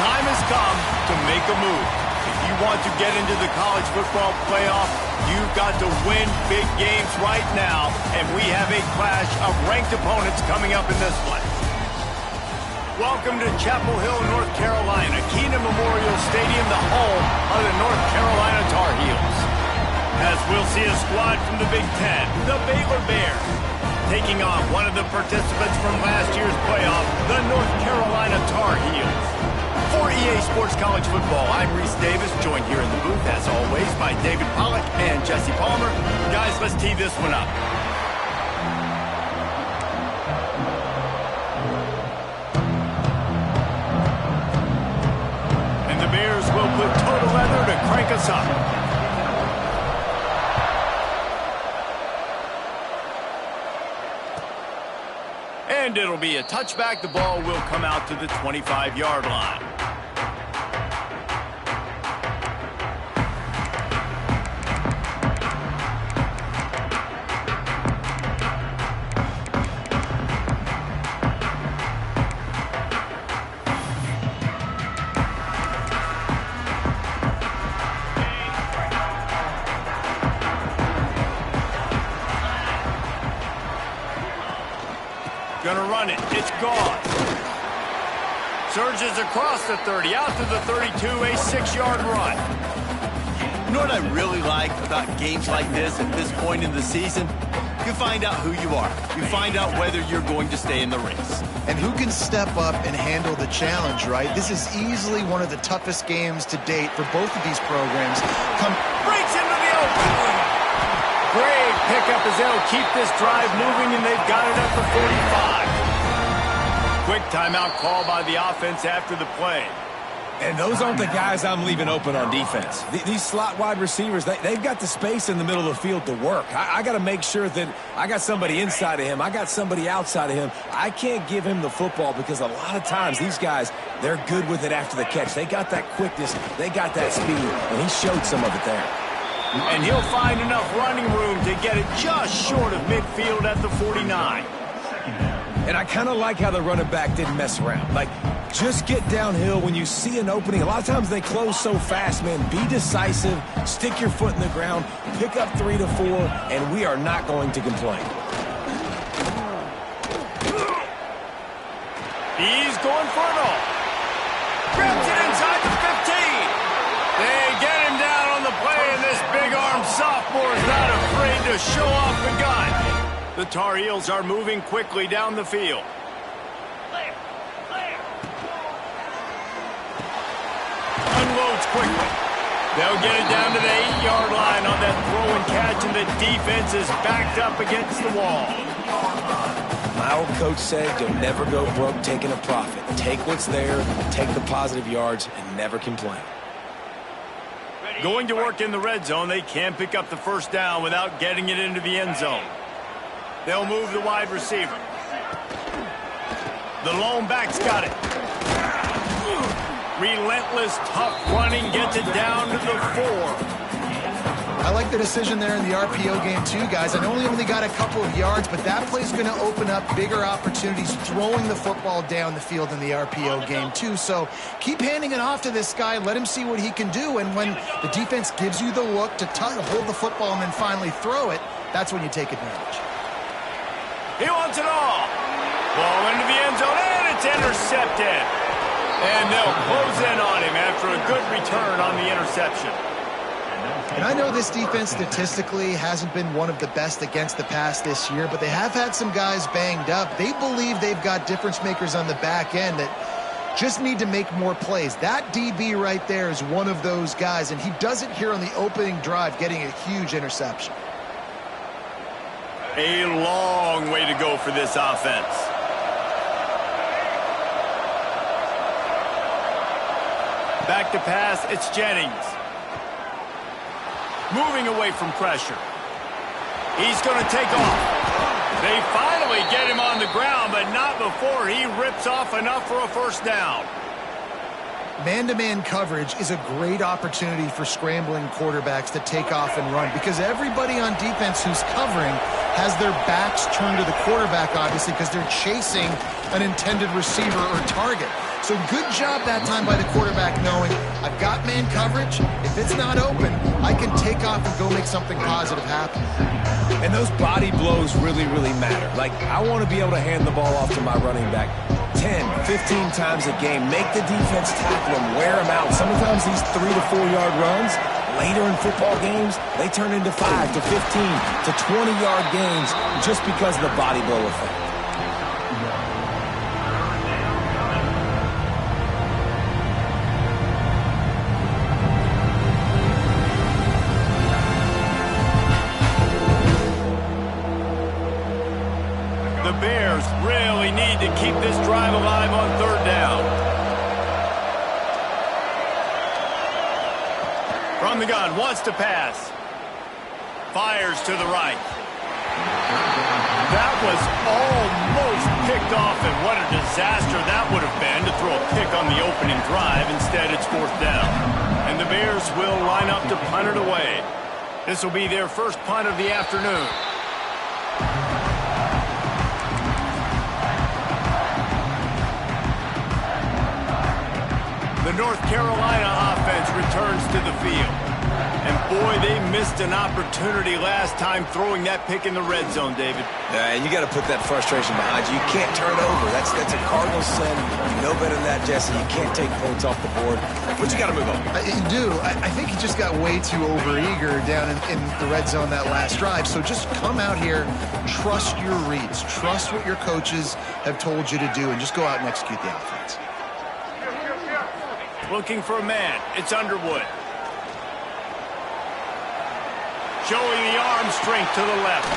time has come to make a move. If you want to get into the college football playoff, you've got to win big games right now, and we have a clash of ranked opponents coming up in this one. Welcome to Chapel Hill, North Carolina, Keenan Memorial Stadium, the home of the North Carolina Tar Heels. As we'll see a squad from the Big Ten, the Baylor Bears, taking on one of the participants from last year's playoff, the North Carolina Tar Heels. For EA Sports College Football, I'm Reese Davis, joined here in the booth, as always, by David Pollack and Jesse Palmer. Guys, let's tee this one up. And the Bears will put total leather to crank us up. And it'll be a touchback. The ball will come out to the 25-yard line. Gonna run it. It's gone. Surges across the 30, out to the 32, a 6-yard run. You know what I really like about games like this at this point in the season? You find out who you are. You find out whether you're going to stay in the race. And who can step up and handle the challenge, right? This is easily one of the toughest games to date for both of these programs. Breaks into the open. Great pickup as they'll keep this drive moving, and they've got it up for 45. Quick timeout call by the offense after the play. And those aren't the guys I'm leaving open on defense. These slot wide receivers, they've got the space in the middle of the field to work. I got to make sure that I got somebody inside of him. I got somebody outside of him. I can't give him the football because a lot of times these guys, they're good with it after the catch. They got that quickness. They got that speed, and he showed some of it there. And he'll find enough running room to get it just short of midfield at the 49. And I kind of like how the running back didn't mess around. Like, just get downhill when you see an opening. A lot of times they close so fast, man. Be decisive, stick your foot in the ground, pick up 3 to 4, and we are not going to complain. He's going for it all. Grabs it inside the 15. They get him down on the play, and this big-armed sophomore is not afraid to show off the gun. The Tar Heels are moving quickly down the field. Unloads quickly. They'll get it down to the 8-yard line on that throw and catch, and the defense is backed up against the wall. My old coach said you'll never go broke taking a profit. Take what's there, take the positive yards, and never complain. Going to work in the red zone, they can pick up the first down without getting it into the end zone. They'll move the wide receiver. The lone back's got it. Relentless, tough running, gets it down to the 4. I like the decision there in the RPO game too, guys. I know he only got a couple of yards, but that play's going to open up bigger opportunities throwing the football down the field in the RPO game too. So keep handing it off to this guy. Let him see what he can do. And when the defense gives you the look to hold the football and then finally throw it, that's when you take advantage. He wants it all. Ball into the end zone, and it's intercepted. And they'll close in on him after a good return on the interception. And I know this defense statistically hasn't been one of the best against the pass this year, but they have had some guys banged up. They believe they've got difference makers on the back end that just need to make more plays. That DB right there is one of those guys, and he does it here on the opening drive, getting a huge interception. A long way to go for this offense. Back to pass, it's Jennings. Moving away from pressure. He's going to take off. They finally get him on the ground, but not before he rips off enough for a first down. Man-to-man coverage is a great opportunity for scrambling quarterbacks to take off and run because everybody on defense who's covering has their backs turned to the quarterback, obviously, because they're chasing an intended receiver or target. So good job that time by the quarterback knowing I've got man coverage. If it's not open, I can take off and go make something positive happen. And those body blows really, really matter. Like, I want to be able to hand the ball off to my running back 10, 15 times a game. Make the defense tackle him, wear him out. Sometimes these 3 to 4 yard runs, later in football games, they turn into 5 to 15 to 20 yard gains just because of the body blow effect. The Bears really need to keep this drive alive on third down. From the gun, wants to pass. Fires to the right. That was almost picked off, and what a disaster that would have been to throw a pick on the opening drive. Instead, it's fourth down. And the Bears will line up to punt it away. This will be their first punt of the afternoon. The North Carolina offense returns to the field. And boy, they missed an opportunity last time throwing that pick in the red zone, David. You got to put that frustration behind you. You can't turn it over. That's a Cardinal sin. You know better than that, Jesse. You can't take points off the board. But you got to move on. You do. I think he just got way too overeager down in the red zone that last drive. So just come out here, trust your reads, trust what your coaches have told you to do, and just go out and execute the offense. Looking for a man. It's Underwood. Showing the arm strength to the left.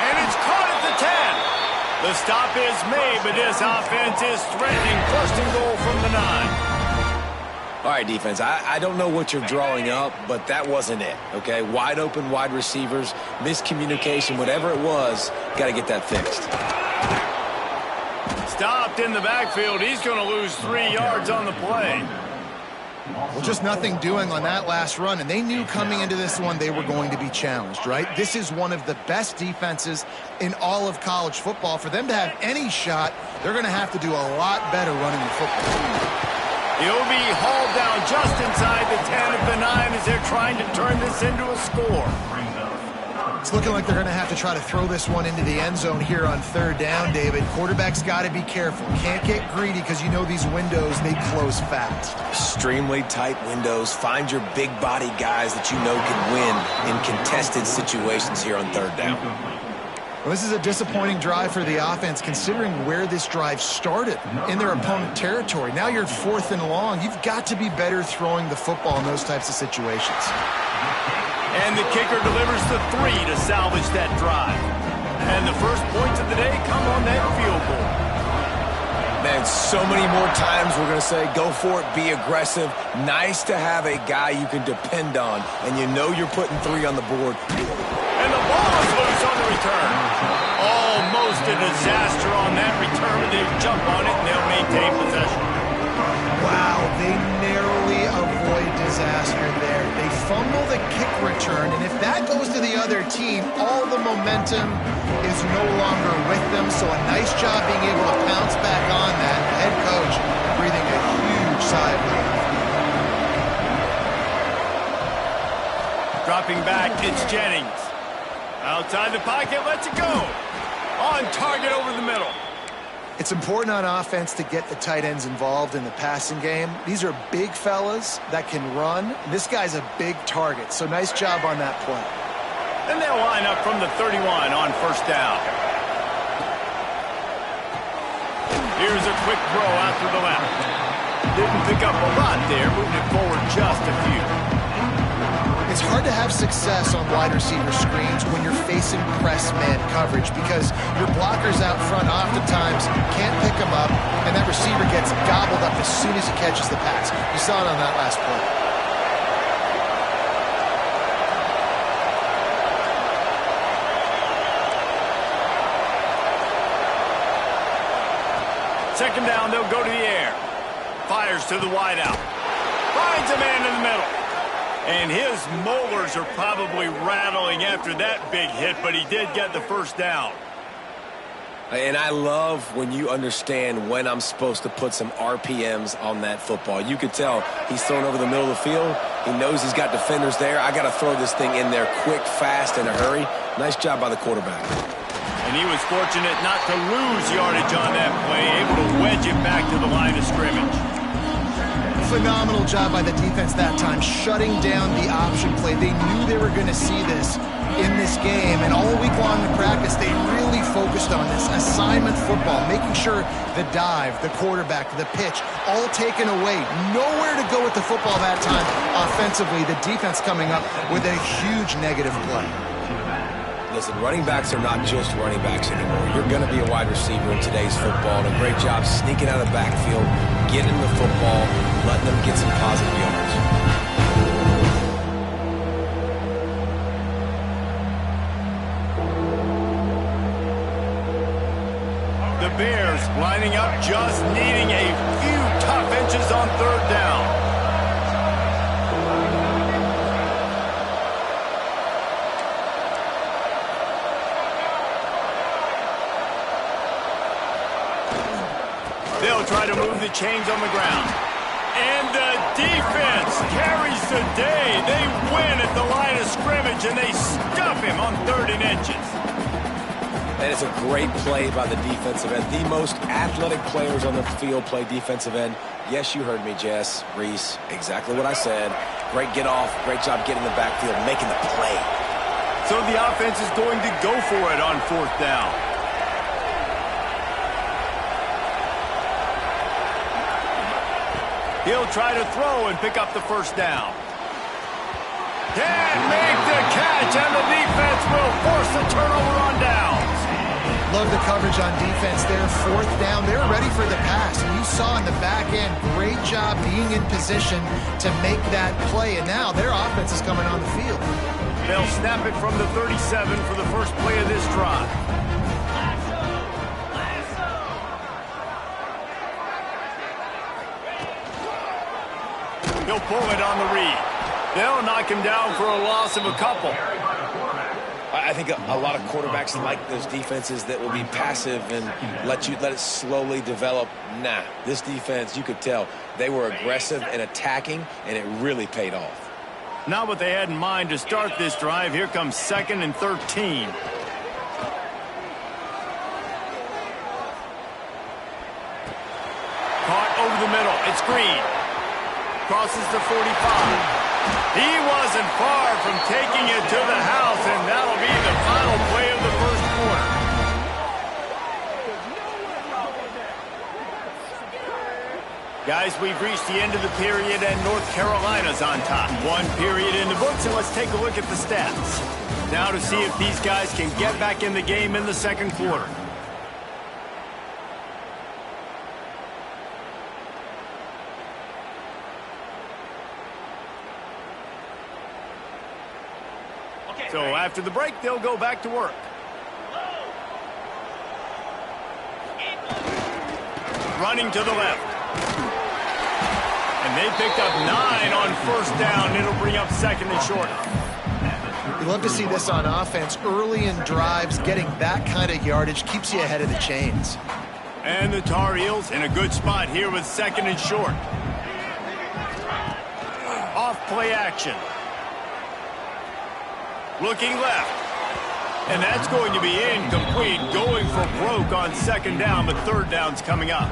And it's caught at the 10. The stop is made, but this offense is threatening first and goal from the 9. All right, defense, I don't know what you're drawing up, but that wasn't it, okay? Wide open wide receivers, miscommunication, whatever it was, got to get that fixed. Stopped in the backfield. He's going to lose 3 yards on the play. Well, just nothing doing on that last run, and they knew coming into this one they were going to be challenged, right? This is one of the best defenses in all of college football. For them to have any shot, they're going to have to do a lot better running the football. He'll be hauled down just inside the 10 of the 9 as they're trying to turn this into a score. It's looking like they're going to have to try to throw this one into the end zone here on third down, David. Quarterback's got to be careful. Can't get greedy because you know these windows, they close fast. Extremely tight windows. Find your big body guys that you know can win in contested situations here on third down. Well, this is a disappointing drive for the offense considering where this drive started in their opponent territory. Now you're 4th and long. You've got to be better throwing the football in those types of situations. And the kicker delivers the 3 to salvage that drive. And the first points of the day come on that field goal. Man, so many more times we're going to say, go for it, be aggressive. Nice to have a guy you can depend on, and you know you're putting 3 on the board. And the ball is loose on the return. Almost a disaster on that return, but they'll jump on it and they'll maintain possession. Wow, they narrowly avoid disaster there. They fumble the kick return, and if that goes to the other team, all the momentum is no longer with them. So a nice job being able to pounce back on that. The head coach breathing a huge sigh of relief. Dropping back, it's Jennings. Outside the pocket, lets it go. On target over the middle. It's important on offense to get the tight ends involved in the passing game. These are big fellas that can run. This guy's a big target, so nice job on that play. And they'll line up from the 31 on first down. Here's a quick throw out to the left. Didn't pick up a lot there, moving it forward just a few. It's hard to have success on wide receiver screens when you're facing press man coverage because your blockers out front oftentimes can't pick them up, and that receiver gets gobbled up as soon as he catches the pass. You saw it on that last play. Second down, they'll go to the air. Fires to the wideout. Finds a man in the middle. And his molars are probably rattling after that big hit, but he did get the first down. And I love when you understand when I'm supposed to put some RPMs on that football. You could tell he's thrown over the middle of the field. He knows he's got defenders there. I got to throw this thing in there quick, fast, in a hurry. Nice job by the quarterback. And he was fortunate not to lose yardage on that play, able to wedge it back to the line of scrimmage. Phenomenal job by the defense that time, shutting down the option play. They knew they were going to see this in this game, and all week long in practice, they really focused on this assignment football, making sure the dive, the quarterback, the pitch, all taken away. Nowhere to go with the football that time offensively. The defense coming up with a huge negative play. Listen, running backs are not just running backs anymore. You're going to be a wide receiver in today's football, and a great job sneaking out of the backfield, getting the football, letting them get some positive yards. The Bears lining up, just needing a few tough inches on third down. They'll try to move the chains on the ground. And the defense carries the day. They win at the line of scrimmage, and they stuff him on 3rd and inches. And it's a great play by the defensive end. The most athletic players on the field play defensive end. Yes, you heard me, Jess, Reese. Exactly what I said. Great get off. Great job getting the backfield, making the play. So the offense is going to go for it on 4th down. He'll try to throw and pick up the first down. Can't make the catch, and the defense will force a turnover on downs. Love the coverage on defense there. 4th down, they're ready for the pass. And you saw in the back end, great job being in position to make that play. And now their offense is coming on the field. They'll snap it from the 37 for the first play of this drive. He'll pull it on the read. They'll knock him down for a loss of a couple. I think a lot of quarterbacks like those defenses that will be passive and let it slowly develop. Nah, this defense, you could tell, they were aggressive and attacking, and it really paid off. Not what they had in mind to start this drive. Here comes 2nd and 13. Caught over the middle. It's Green. Crosses the 45. He wasn't far from taking it to the house, and that'll be the final play of the first quarter. Guys, we've reached the end of the period, and North Carolina's on top. 1 period in the books, and let's take a look at the stats. Now to see if these guys can get back in the game in the 2nd quarter. So after the break, they'll go back to work. Running to the left. And they picked up 9 on 1st down. It'll bring up 2nd and short. You love to see this on offense. Early in drives, getting that kind of yardage keeps you ahead of the chains. And the Tar Heels in a good spot here with 2nd and short. Off play action. Looking left. And that's going to be incomplete. Going for broke on 2nd down, but 3rd down's coming up.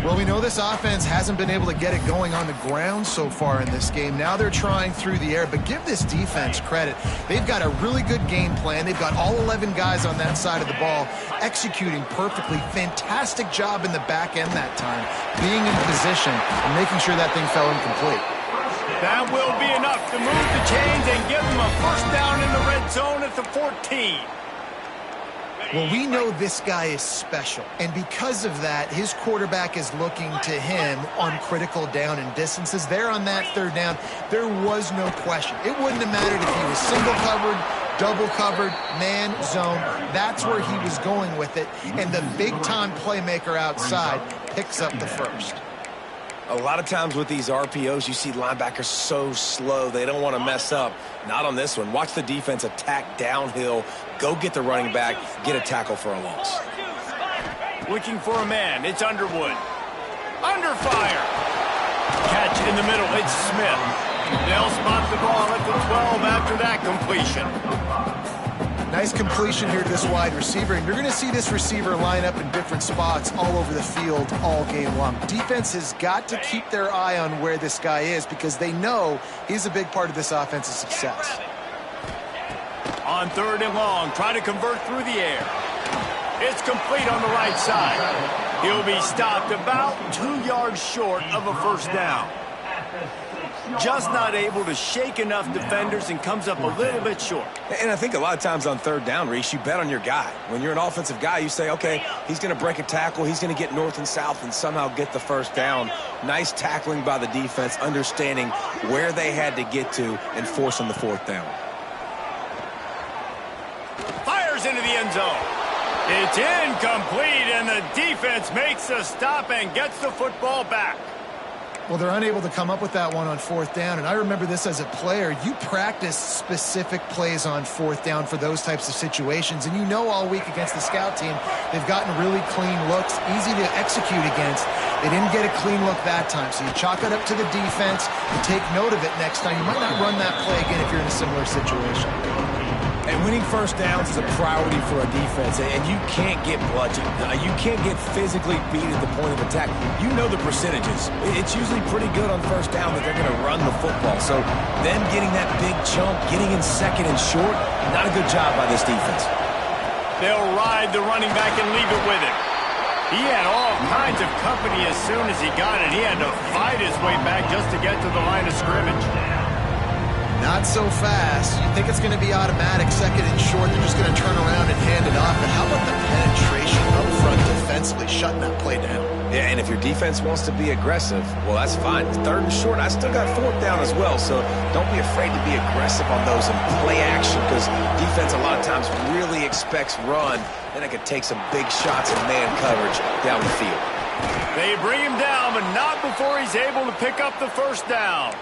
Well, we know this offense hasn't been able to get it going on the ground so far in this game. Now they're trying through the air, but give this defense credit. They've got a really good game plan. They've got all 11 guys on that side of the ball executing perfectly. Fantastic job in the back end that time, being in position and making sure that thing fell incomplete. That will be enough to move the chains and give them a first down in the red zone at the 14. Well, we know this guy is special, and because of that, his quarterback is looking to him on critical down and distances. There on that 3rd down, there was no question. It wouldn't have mattered if he was single covered, double covered, man, zone. That's where he was going with it, and the big-time playmaker outside picks up the first. A lot of times with these RPOs, you see linebackers so slow, they don't want to mess up. Not on this one. Watch the defense attack downhill, go get the running back, get a tackle for a loss. Looking for a man. It's Underwood. Under fire. Catch in the middle. It's Smith. They'll spot the ball at the 12 after that completion. Nice completion here to this wide receiver, and you're going to see this receiver line up in different spots all over the field all game long. Defense has got to keep their eye on where this guy is because they know he's a big part of this offense's success. On 3rd and long, try to convert through the air. It's complete on the right side. He'll be stopped about 2 yards short of a first down. Just not able to shake enough defenders and comes up a little bit short. And I think a lot of times on 3rd down, Reese, you bet on your guy. When you're an offensive guy, you say, okay, he's going to break a tackle, he's going to get north and south and somehow get the first down. Nice tackling by the defense, understanding where they had to get to and forcing the 4th down. Fires into the end zone. It's incomplete, and the defense makes a stop and gets the football back. Well, they're unable to come up with that one on 4th down, and I remember this as a player. You practice specific plays on 4th down for those types of situations, and you know all week against the scout team, they've gotten really clean looks, easy to execute against. They didn't get a clean look that time, so you chalk it up to the defense and take note of it next time. You might not run that play again if you're in a similar situation. And winning first downs is a priority for a defense, and you can't get bludgeoned. You can't get physically beat at the point of attack. You know the percentages. It's usually pretty good on first down that they're going to run the football. So them getting that big chunk, getting in 2nd and short, not a good job by this defense. They'll ride the running back and leave it with him. He had all kinds of company as soon as he got it. He had to fight his way back just to get to the line of scrimmage. Not so fast. You think it's going to be automatic, 2nd and short. They're just going to turn around and hand it off. But how about the penetration up front defensively, shutting that play down? Yeah, and if your defense wants to be aggressive, well, that's fine. 3rd and short, I still got 4th down as well. So don't be afraid to be aggressive on those and play action because defense a lot of times really expects run. Then it could take some big shots in man coverage down the field. They bring him down, but not before he's able to pick up the first down.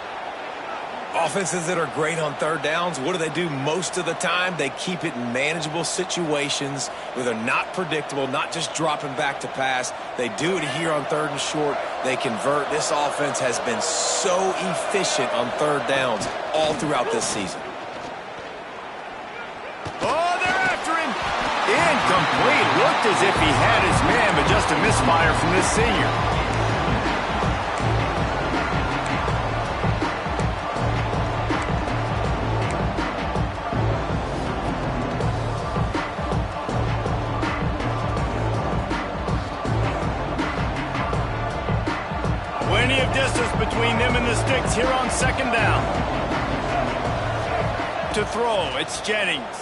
Offenses that are great on 3rd downs, what do? Most of the time, they keep it in manageable situations where they're not predictable, not just dropping back to pass. They do it here on 3rd and short. They convert. This offense has been so efficient on 3rd downs all throughout this season. Oh, they're after him. Incomplete. Looked as if he had his man, but just a misfire from this senior. Plenty of distance between them and the sticks here on 2nd down. To throw, it's Jennings.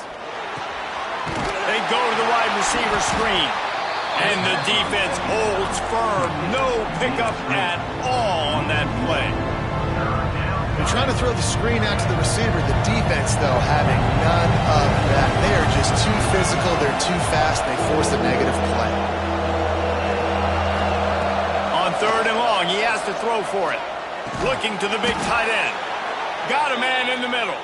They go to the wide receiver screen. And the defense holds firm. No pickup at all on that play. They're trying to throw the screen out to the receiver. The defense, though, having none of that. They are just too physical. They're too fast. They force a negative play. On 3rd and long, he has to throw for it. Looking to the big tight end. Got a man in the middle.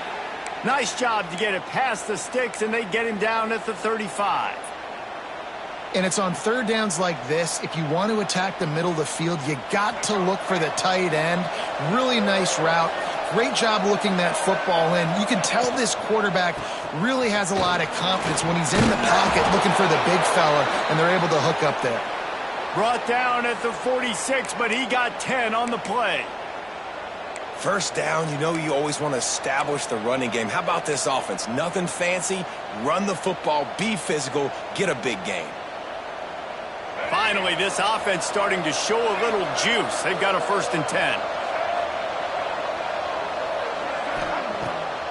Nice job to get it past the sticks, and they get him down at the 35. And it's on 3rd downs like this. If you want to attack the middle of the field, you got to look for the tight end. Really nice route. Great job looking that football in. You can tell this quarterback really has a lot of confidence when he's in the pocket looking for the big fella, and they're able to hook up there. Brought down at the 46, but he got 10 on the play. First down, you know you always want to establish the running game. How about this offense? Nothing fancy. Run the football, be physical, get a big gain. Finally, this offense starting to show a little juice. They've got a 1st and 10.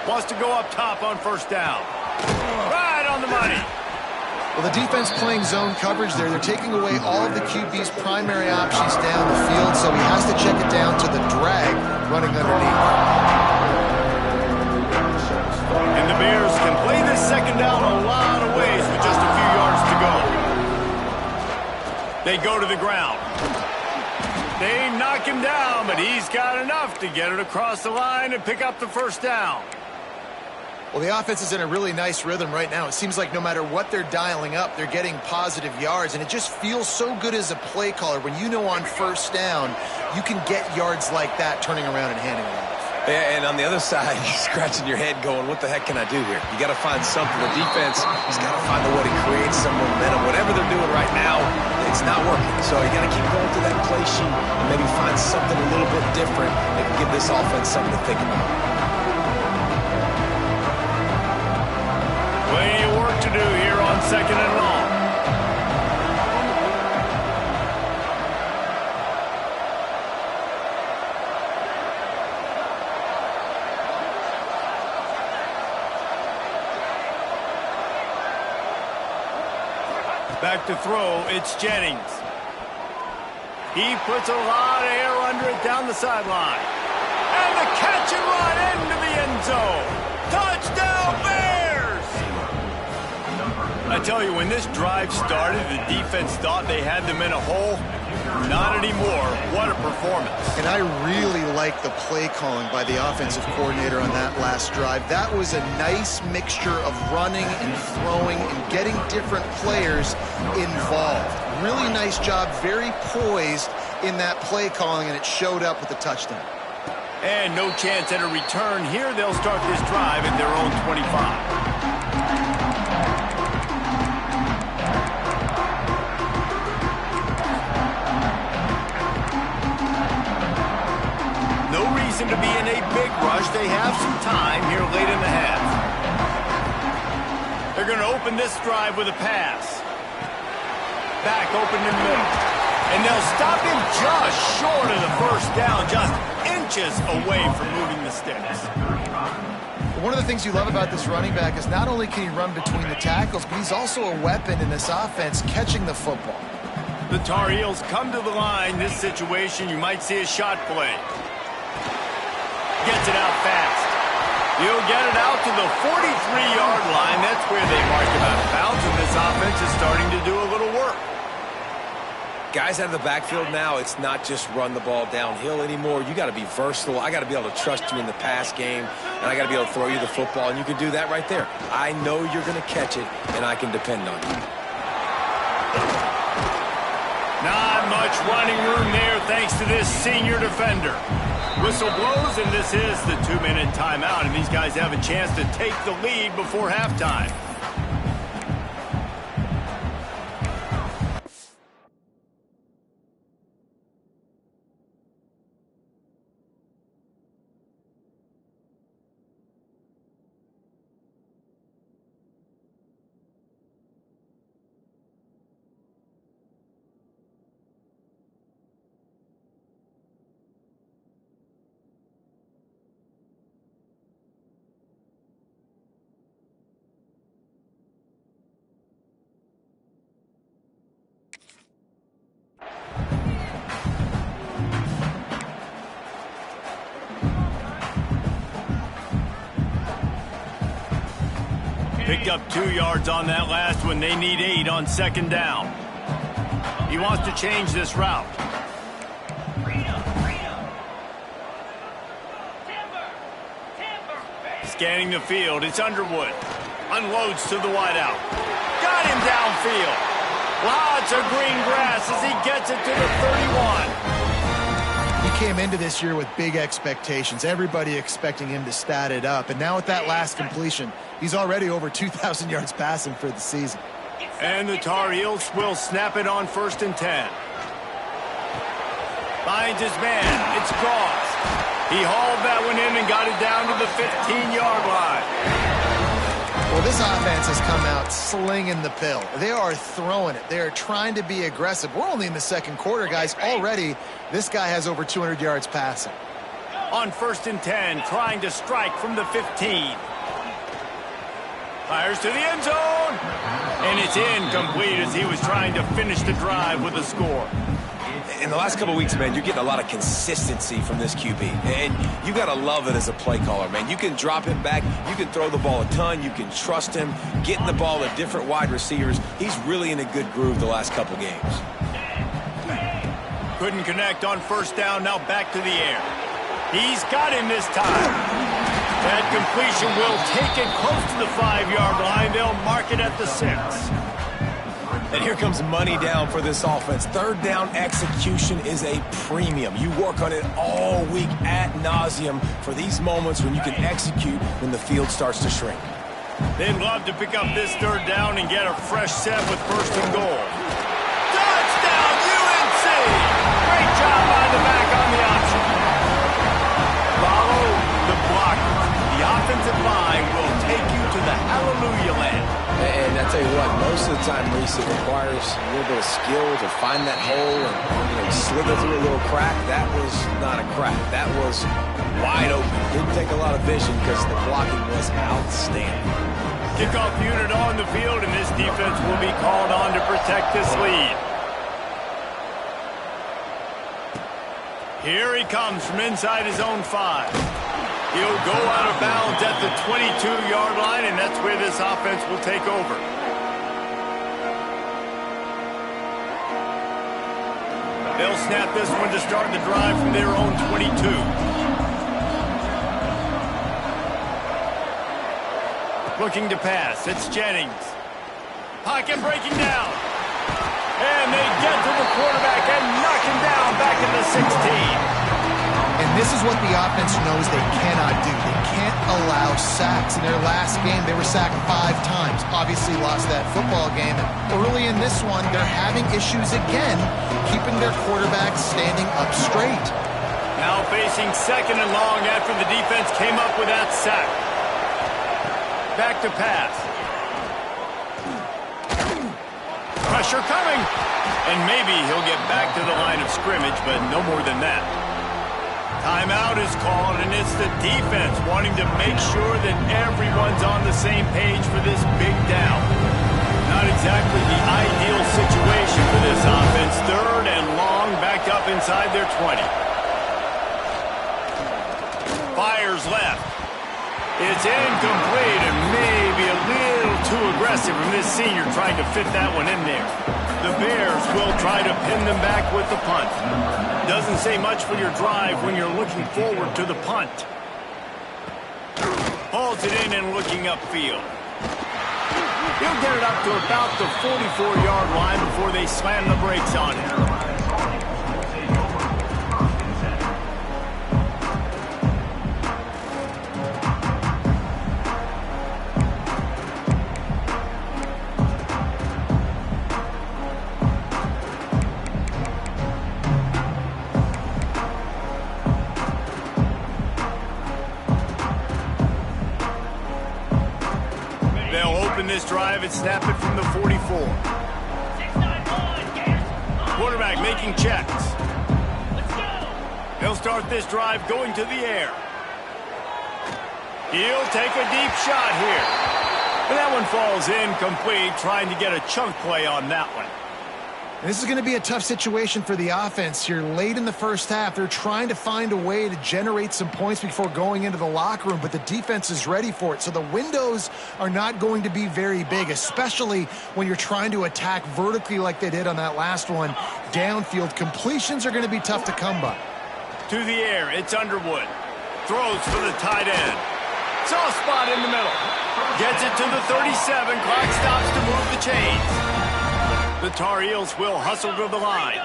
Wants to go up top on 1st down. Right on the money. Well, the defense playing zone coverage there. They're taking away all of the QB's primary options down the field, so he has to check it down to the drag running underneath. And the Bears can play this 2nd down a lot of ways with just a few yards to go. They go to the ground. They knock him down, but he's got enough to get it across the line and pick up the first down. Well, the offense is in a really nice rhythm right now. It seems like no matter what they're dialing up, they're getting positive yards, and it just feels so good as a play caller when you know on first down you can get yards like that turning around and handing it off. Yeah, and on the other side, you're scratching your head going, what the heck can I do here? You got to find something. The defense has got to find a way to create some momentum. Whatever they're doing right now, it's not working. So you got to keep going through that play sheet and maybe find something a little bit different that can give this offense something to think about. Plenty of work to do here on 2nd and long. Back to throw, it's Jennings. He puts a lot of air under it down the sideline. And the catch and run into the end zone. Touchdown, Bears! I tell you, when this drive started, the defense thought they had them in a hole. Not anymore. What a performance. And I really like the play calling by the offensive coordinator on that last drive. That was a nice mixture of running and throwing and getting different players involved. Really nice job, very poised in that play calling, and it showed up with the touchdown. And no chance at a return here. They'll start this drive at their own 25. To be in a big rush. They have some time here late in the half. They're going to open this drive with a pass. Back open in the middle. And they'll stop him just short of the first down, just inches away from moving the sticks. One of the things you love about this running back is not only can he run between the tackles, but he's also a weapon in this offense catching the football. The Tar Heels come to the line. This situation, you might see a shot play. Gets it out fast. He'll get it out to the 43-yard line. That's where they mark him out of bounds, and this offense is starting to do a little work. Guys out of the backfield now, it's not just run the ball downhill anymore. You got to be versatile. I got to be able to trust you in the pass game, and I got to be able to throw you the football, and you can do that right there. I know you're going to catch it, and I can depend on you. Not much running room there thanks to this senior defender. Whistle blows, and this is the 2-minute timeout, and these guys have a chance to take the lead before halftime. Picked up 2 yards on that last one. They need 8 on 2nd down. He wants to change this route. Scanning the field, it's Underwood. Unloads to the wideout. Got him downfield. Lots of green grass as he gets it to the 31. He came into this year with big expectations. Everybody expecting him to stat it up. And now with that last completion, he's already over 2,000 yards passing for the season. And the Tar Heels will snap it on 1st and 10. Finds his man. It's Cross. He hauled that one in and got it down to the 15-yard line. Well, this offense has come out slinging the pill. They are throwing it. They are trying to be aggressive. We're only in the second quarter, guys. Already, this guy has over 200 yards passing. On 1st and 10, trying to strike from the 15. Fires to the end zone. And it's incomplete as he was trying to finish the drive with a score. In the last couple of weeks, man, you're getting a lot of consistency from this QB. And you got to love it as a play caller, man. You can drop him back. You can throw the ball a ton. You can trust him. Getting the ball to different wide receivers. He's really in a good groove the last couple games. Couldn't connect on first down, now back to the air. He's got him this time. That completion will take it close to the 5-yard line. They'll mark it at the 6. And here comes money down for this offense. Third down execution is a premium. You work on it all week ad nauseum for these moments when you can execute when the field starts to shrink. They'd love to pick up this third down and get a fresh set with first and goal. Touchdown, UNC! Great job by the back on the option. Follow the block. The offensive line will take you to the hallelujah land. And I tell you what, most of the time, Reese, it requires a little bit of skill to find that hole and slither through a little crack. That was not a crack. That was wide open. Didn't take a lot of vision because the blocking was outstanding. Kickoff unit on the field, and this defense will be called on to protect this lead. Here he comes from inside his own 5. He'll go out of bounds at the 22-yard line, and that's where this offense will take over. They'll snap this one to start the drive from their own 22. Looking to pass. It's Jennings. Pocket breaking down. And they get to the quarterback and knock him down back at the 16. And this is what the offense knows they cannot do. They can't allow sacks. In their last game, they were sacked 5 times. Obviously lost that football game. And early in this one, they're having issues again, keeping their quarterback standing up straight. Now facing second and long after the defense came up with that sack. Back to pass. Pressure coming. And maybe he'll get back to the line of scrimmage, but no more than that. Timeout is called, and it's the defense wanting to make sure that everyone's on the same page for this big down. Not exactly the ideal situation for this offense. Third and long, backed up inside their 20. Fires left. It's incomplete and maybe a little too aggressive from this senior trying to fit that one in there. The Bears will try to pin them back with the punt. Doesn't say much for your drive when you're looking forward to the punt. Hauls it in and looking upfield. He'll get it up to about the 44-yard line before they slam the brakes on him. This drive and snap it from the 44. Quarterback making checks. He'll start this drive going to the air. He'll take a deep shot here. And that one falls incomplete, trying to get a chunk play on that one. This is going to be a tough situation for the offense here. Late in the first half, they're trying to find a way to generate some points before going into the locker room, but the defense is ready for it. So the windows are not going to be very big, especially when you're trying to attack vertically like they did on that last one. Downfield completions are going to be tough to come by. To the air, it's Underwood. Throws for the tight end. Soft spot in the middle. Gets it to the 37. Clock stops to move the chains. The Tar Heels will hustle to the line.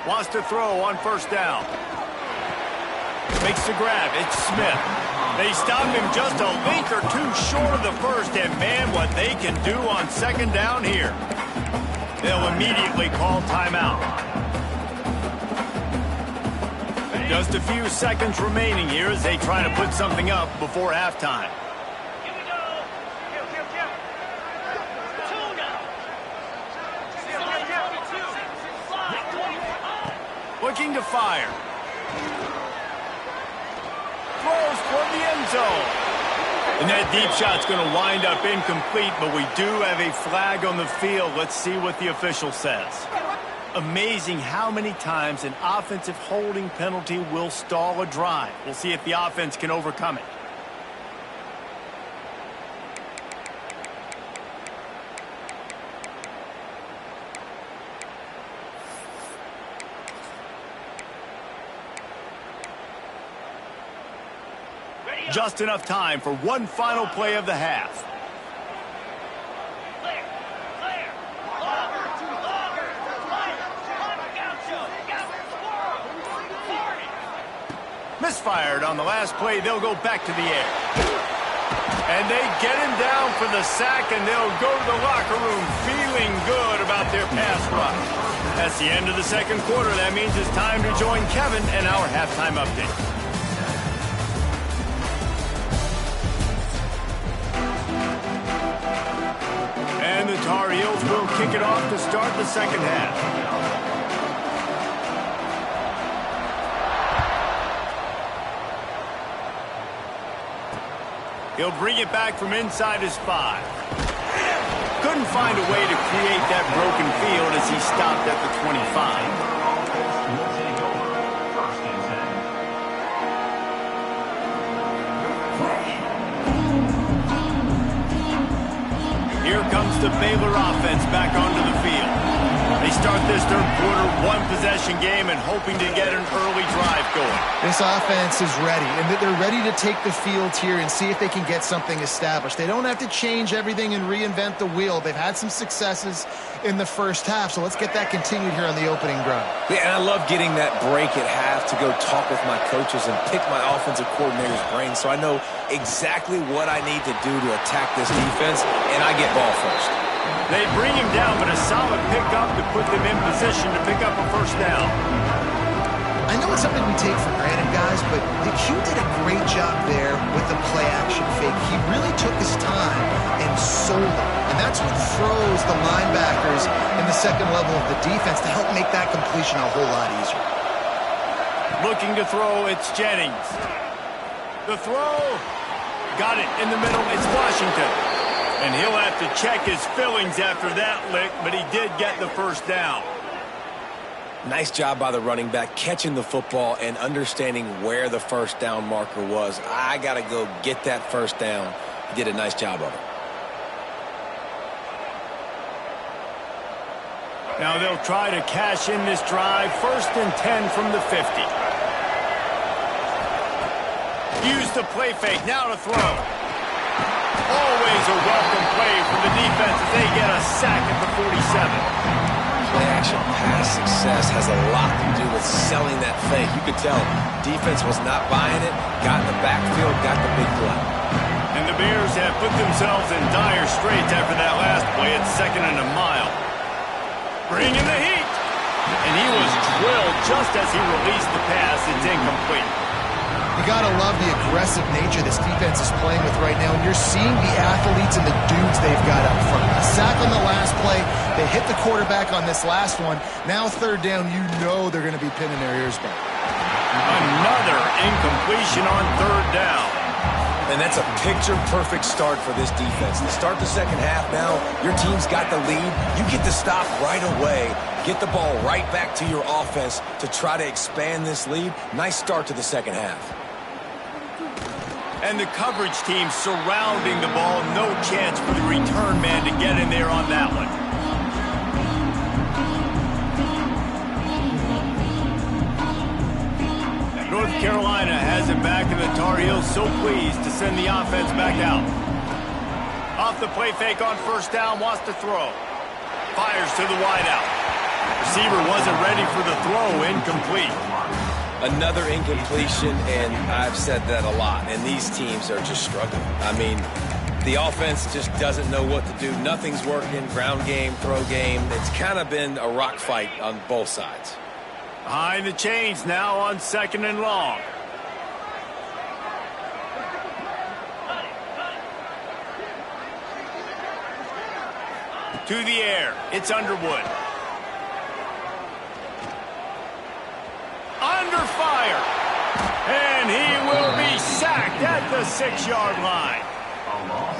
Wants to throw on first down. Makes the grab. It's Smith. They stop him just a link or two short of the first, and man, what they can do on second down here. They'll immediately call timeout. Just a few seconds remaining here as they try to put something up before halftime. Looking to fire. Throws toward the end zone. And that deep shot's going to wind up incomplete, but we do have a flag on the field. Let's see what the official says. Amazing how many times an offensive holding penalty will stall a drive. We'll see if the offense can overcome it. Just enough time for one final play of the half. Misfired on the last play. They'll go back to the air. And they get him down for the sack, and they'll go to the locker room feeling good about their pass rush. That's the end of the second quarter. That means it's time to join Kevin and our halftime update. And the Tar Heels will kick it off to start the second half. He'll bring it back from inside his 5. Couldn't find a way to create that broken field as he stopped at the 25. Here comes the Baylor offense back onto the field. They start this third quarter one-possession game and hoping to get an early drive going. This offense is ready, and they're ready to take the field here and see if they can get something established. They don't have to change everything and reinvent the wheel. They've had some successes in the first half, so let's get that continued here on the opening drive. Yeah, and I love getting that break at half to go talk with my coaches and pick my offensive coordinator's brain so I know exactly what I need to do to attack this defense, and I get ball first. They bring him down, but a solid pickup to put them in position to pick up a first down. I know it's something we take for granted, guys, but Q did a great job there with the play-action fake. He really took his time and sold it. And that's what froze the linebackers in the second level of the defense to help make that completion a whole lot easier. Looking to throw, it's Jennings. The throw, got it in the middle, it's Washington. And he'll have to check his fillings after that lick, but he did get the first down. Nice job by the running back, catching the football and understanding where the first down marker was. I got to go get that first down. He did a nice job of it. Now they'll try to cash in this drive. 1st and 10 from the 50. Use the play fake, now to throw. Always a welcome play from the defense as they get a sack at the 47. Play-action pass success has a lot to do with selling that fake. You could tell defense was not buying it, got in the backfield, got the big play. And the Bears have put themselves in dire straits after that last play at 2nd and a mile. Bringing the heat. And he was drilled just as he released the pass. It's incomplete. You got to love the aggressive nature this defense is playing with right now, and you're seeing the athletes and the dudes they've got up front. A sack on the last play. They hit the quarterback on this last one. Now 3rd down, you know they're going to be pinning their ears back. Another incompletion on 3rd down. And that's a picture-perfect start for this defense. To start the second half now, your team's got the lead. You get to stop right away, get the ball right back to your offense to try to expand this lead. Nice start to the second half. And the coverage team surrounding the ball. No chance for the return man to get in there on that one. North Carolina has it back, and the Tar Heels so pleased to send the offense back out. Off the play fake on 1st down, wants to throw. Fires to the wideout. Receiver wasn't ready for the throw, incomplete. Another incompletion, and I've said that a lot, and these teams are just struggling. I mean, the offense just doesn't know what to do. Nothing's working, ground game, throw game. It's kind of been a rock fight on both sides. Behind the chains now on 2nd and long. To the air, it's Underwood. Under fire. And he will be sacked at the 6-yard line.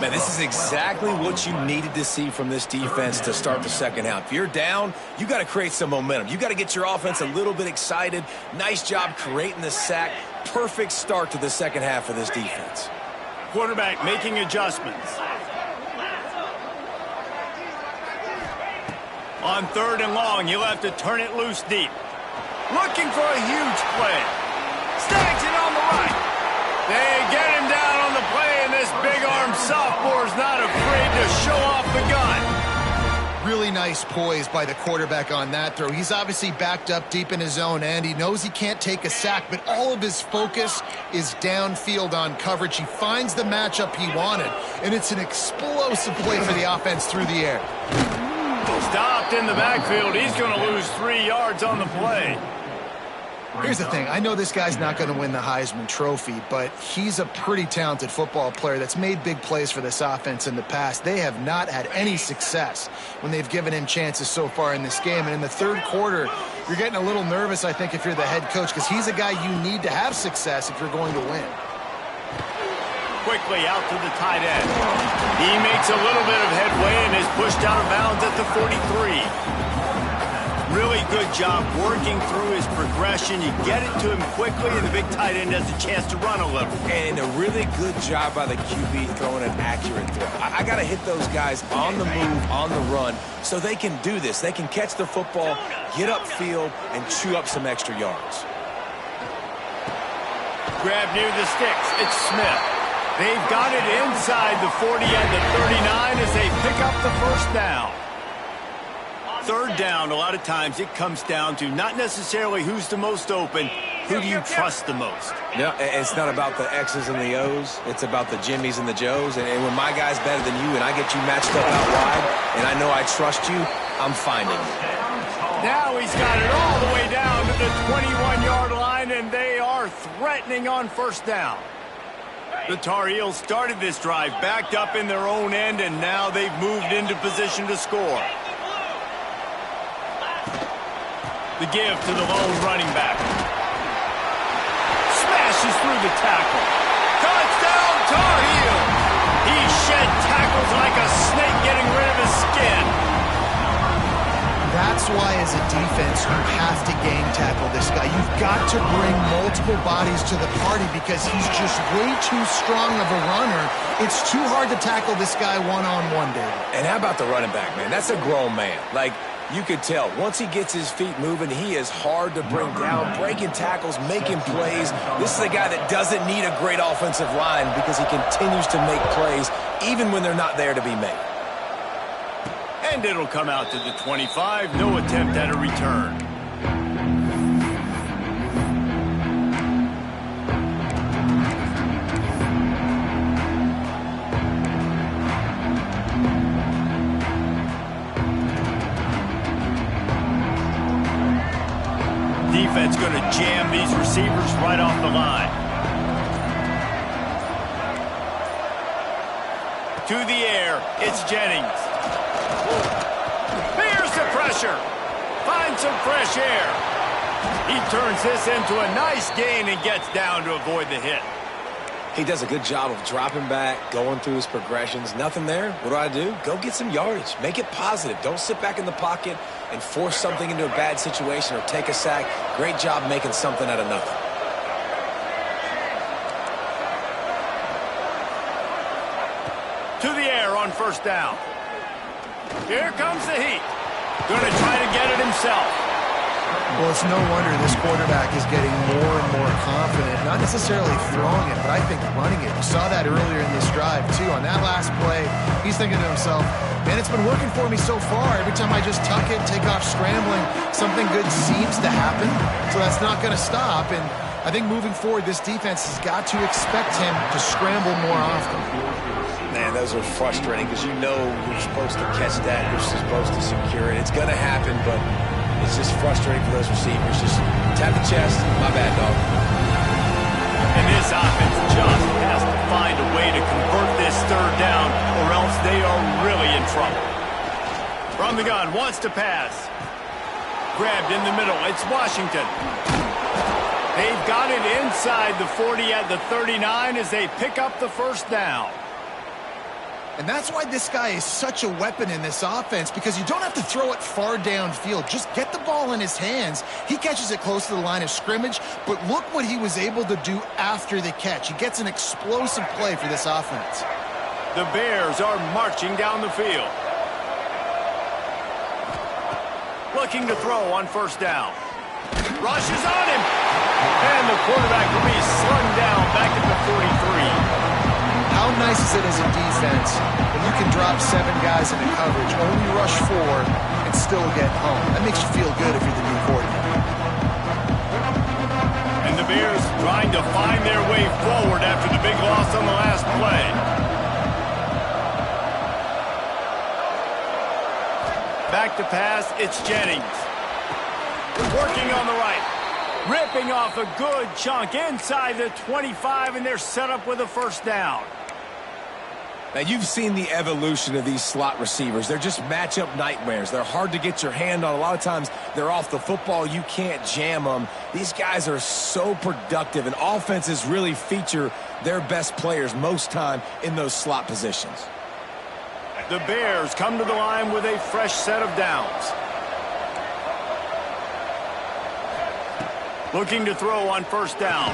Man, this is exactly what you needed to see from this defense to start the second half. If you're down, you got to create some momentum. You got to get your offense a little bit excited. Nice job creating the sack. Perfect start to the second half of this defense. Quarterback making adjustments. On 3rd and long, he'll have to turn it loose deep. Looking for a huge play. Snags it on the right. They get him down on the play, and this big-armed sophomore is not afraid to show off the gun. Really nice poise by the quarterback on that throw. He's obviously backed up deep in his own end. He knows he can't take a sack, but all of his focus is downfield on coverage. He finds the matchup he wanted, and it's an explosive play for the offense through the air. Stopped in the backfield. He's going to lose 3 yards on the play. Here's the thing. I know this guy's not going to win the Heisman Trophy, but he's a pretty talented football player that's made big plays for this offense in the past. They have not had any success when they've given him chances so far in this game. And in the third quarter, you're getting a little nervous, I think, if you're the head coach, because he's a guy you need to have success if you're going to win. Quickly out to the tight end. He makes a little bit of headway and is pushed out of bounds at the 43. Really good job working through his progression. You get it to him quickly, and the big tight end has a chance to run a little. And a really good job by the QB throwing an accurate throw. I got to hit those guys on the move, on the run, so they can do this. They can catch the football, get upfield, and chew up some extra yards. Grab near the sticks. It's Smith. They've got it inside the 40 at the 39 as they pick up the first down. Third down, a lot of times it comes down to not necessarily who's the most open, who do you trust the most? Yeah, it's not about the X's and the O's. It's about the Jimmies and the Joes. And when my guy's better than you and I get you matched up out wide and I know I trust you, I'm finding you. Now he's got it all the way down to the 21-yard line, and they are threatening on first down. The Tar Heels started this drive backed up in their own end, and now they've moved into position to score. The give to the lone running back. Smashes through the tackle. Touchdown, Tar Heel! He shed tackles like a snake getting rid of his skin. That's why, as a defense, you have to gang tackle this guy. You've got to bring multiple bodies to the party because he's just way too strong of a runner. It's too hard to tackle this guy one-on-one, David. And how about the running back, man? That's a grown man. Like, you could tell, once he gets his feet moving, he is hard to bring down, breaking tackles, making plays. This is a guy that doesn't need a great offensive line because he continues to make plays even when they're not there to be made. And it'll come out to the 25. No attempt at a return. Defense going to jam these receivers right off the line. To the air, it's Jennings. Here's the pressure. Find some fresh air. He turns this into a nice gain and gets down to avoid the hit. He does a good job of dropping back, going through his progressions. Nothing there. What do? Go get some yardage. Make it positive. Don't sit back in the pocket and force something into a bad situation or take a sack. Great job making something out of nothing. To the air on first down. Here comes the heat. Going to try to get it himself. Well, it's no wonder this quarterback is getting more and more confident. Not necessarily throwing it, but I think running it. We saw that earlier in this drive, too. On that last play, he's thinking to himself, man, it's been working for me so far. Every time I just tuck it, take off scrambling, something good seems to happen. So that's not going to stop. And I think moving forward, this defense has got to expect him to scramble more often. Man, those are frustrating because you know you're supposed to catch that. You're supposed to secure it. It's going to happen, but it's just frustrating for those receivers. Just tap the chest. My bad, dog. And this offense just has to find a way to convert this third down, or else they are really in trouble. From the gun, wants to pass. Grabbed in the middle. It's Washington. They've got it inside the 40 at the 39 as they pick up the first down. And that's why this guy is such a weapon in this offense, because you don't have to throw it far downfield. Just get the ball in his hands. He catches it close to the line of scrimmage, but look what he was able to do after the catch. He gets an explosive play for this offense. The Bears are marching down the field. Looking to throw on first down. Rushes on him. And the quarterback will be slung down back at the 43. How nice is it as a defense when you can drop 7 guys into coverage, only rush 4, and still get home? That makes you feel good if you're the new coordinator. And the Bears trying to find their way forward after the big loss on the last play. Back to pass, it's Jennings. Working on the right. Ripping off a good chunk inside the 25, and they're set up with a first down. Now, you've seen the evolution of these slot receivers. They're just matchup nightmares. They're hard to get your hand on. A lot of times, they're off the football. You can't jam them. These guys are so productive, and offenses really feature their best players most time in those slot positions. The Bears come to the line with a fresh set of downs. Looking to throw on first down.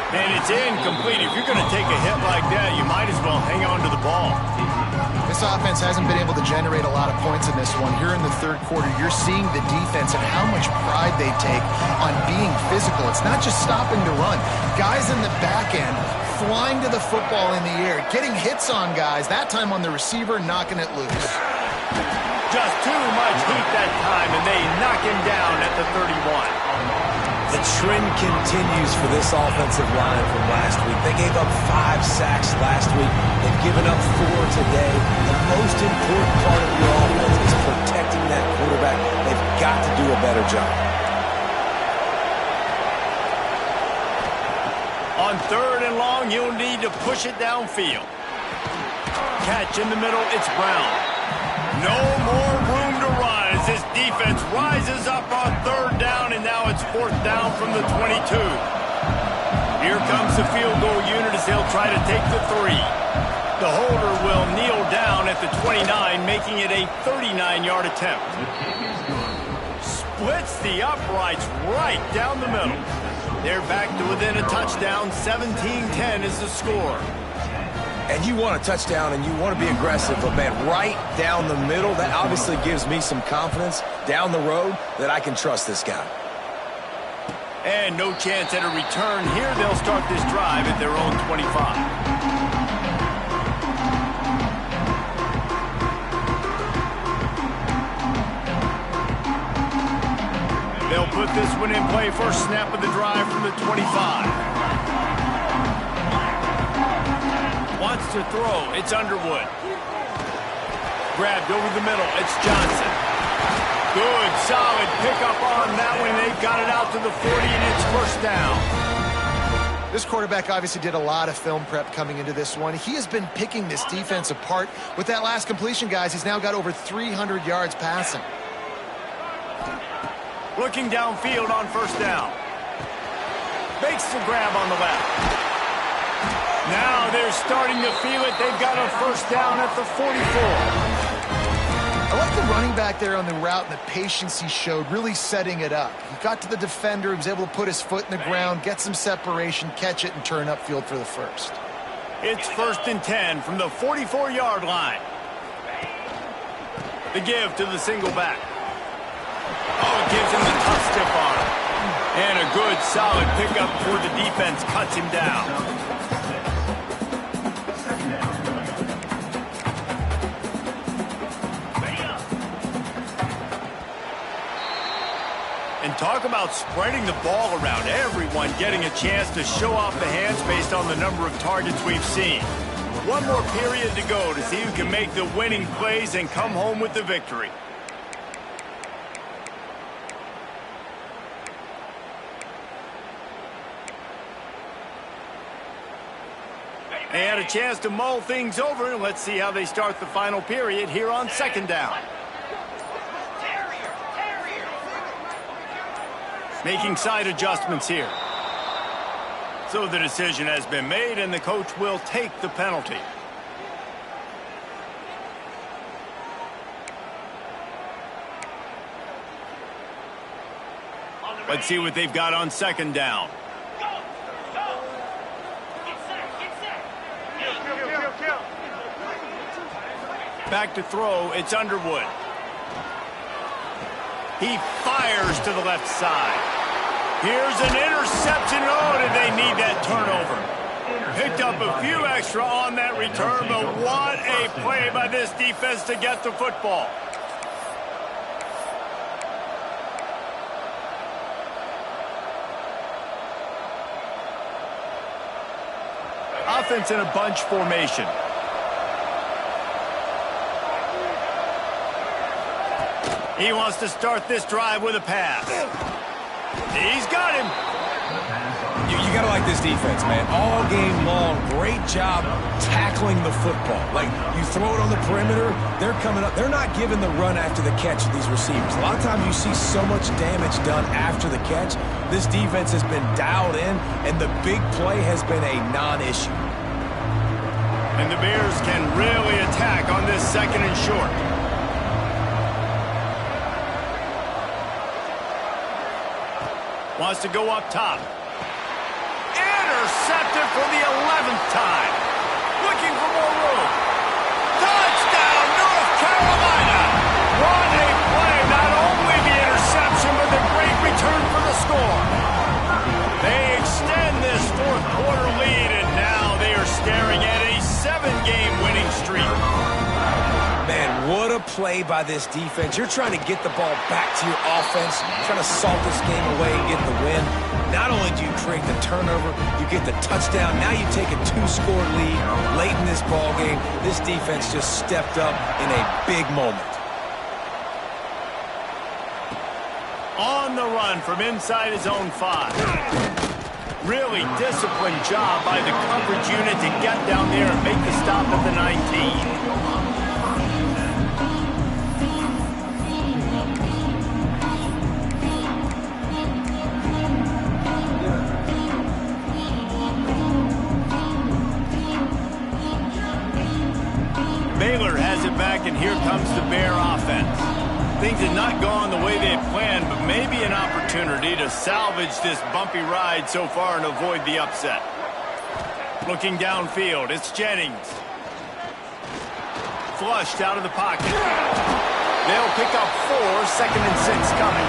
And it's incomplete. If you're going to take a hit like that, you might as well hang on to the ball. This offense hasn't been able to generate a lot of points in this one. Here in the third quarter, you're seeing the defense and how much pride they take on being physical. It's not just stopping to run. Guys in the back end flying to the football in the air, getting hits on guys, that time on the receiver, knocking it loose. Just too much heat that time, and they knock him down at the 31. The trend continues for this offensive line from last week. They gave up 5 sacks last week. They've given up 4 today. The most important part of your offense is protecting that quarterback. They've got to do a better job. On third and long, you'll need to push it downfield. Catch in the middle, it's Brown. No more room to run as this defense rises up on third down, and now it's fourth down from the 22. Here comes the field goal unit as they'll try to take the 3. The holder will kneel down at the 29, making it a 39-yard attempt. Splits the uprights right down the middle. They're back to within a touchdown. 17-10 is the score. And you want a touchdown and you want to be aggressive, but, man, right down the middle, that obviously gives me some confidence down the road that I can trust this guy. And no chance at a return here. They'll start this drive at their own 25. They'll put this one in play. First snap of the drive from the 25. Wants to throw. It's Underwood. Grabbed over the middle. It's Johnson. Good, solid pickup on that one. They've got it out to the 40, and it's first down. This quarterback obviously did a lot of film prep coming into this one. He has been picking this defense apart. With that last completion, guys, he's now got over 300 yards passing. Looking downfield on first down. Makes the grab on the left. Now they're starting to feel it. They've got a first down at the 44. I like the running back there on the route and the patience he showed, really setting it up. He got to the defender, he was able to put his foot in the ground, get some separation, catch it, and turn upfield for the first. It's first and 10 from the 44-yard line. The give to the single back. Oh, it gives him the tough stiff arm. And a good, solid pickup before the defense cuts him down. And talk about spreading the ball around. Everyone getting a chance to show off the hands based on the number of targets we've seen. One more period to go to see who can make the winning plays and come home with the victory. They had a chance to mull things over. Let's see how they start the final period here on second down. Making side adjustments here. So the decision has been made, and the coach will take the penalty. Let's see what they've got on second down. Back to throw, it's Underwood. He fires to the left side. Here's an interception. Oh, did they need that turnover? Picked up a few extra on that return, but what a play by this defense to get the football. Offense in a bunch formation. He wants to start this drive with a pass. He's got him. You got to like this defense, man. All game long, great job tackling the football. Like, you throw it on the perimeter, they're coming up. They're not giving the run after the catch to these receivers. A lot of times you see so much damage done after the catch. This defense has been dialed in, and the big play has been a non-issue. And the Bears can really attack on this 2nd and short. Wants to go up top. Intercepted for the 11th time. Looking for more room. Touchdown, North Carolina. What a play. Not only the interception, but the great return for the score. They extend this 4th quarter lead, and now they are staring at a 7-game winning streak. Man, what a play by this defense. You're trying to get the ball back to your offense, trying to salt this game away and get the win. Not only do you create the turnover, you get the touchdown. Now you take a 2-score lead late in this ball game. This defense just stepped up in a big moment. On the run from inside his own 5. Really disciplined job by the coverage unit to get down there and make the stop at the 19. Baylor has it back, and here comes the Bear offense. Things had not gone the way they had planned, but maybe an opportunity to salvage this bumpy ride so far and avoid the upset. Looking downfield, it's Jennings. Flushed out of the pocket. They'll pick up 4, 2nd and 6 coming.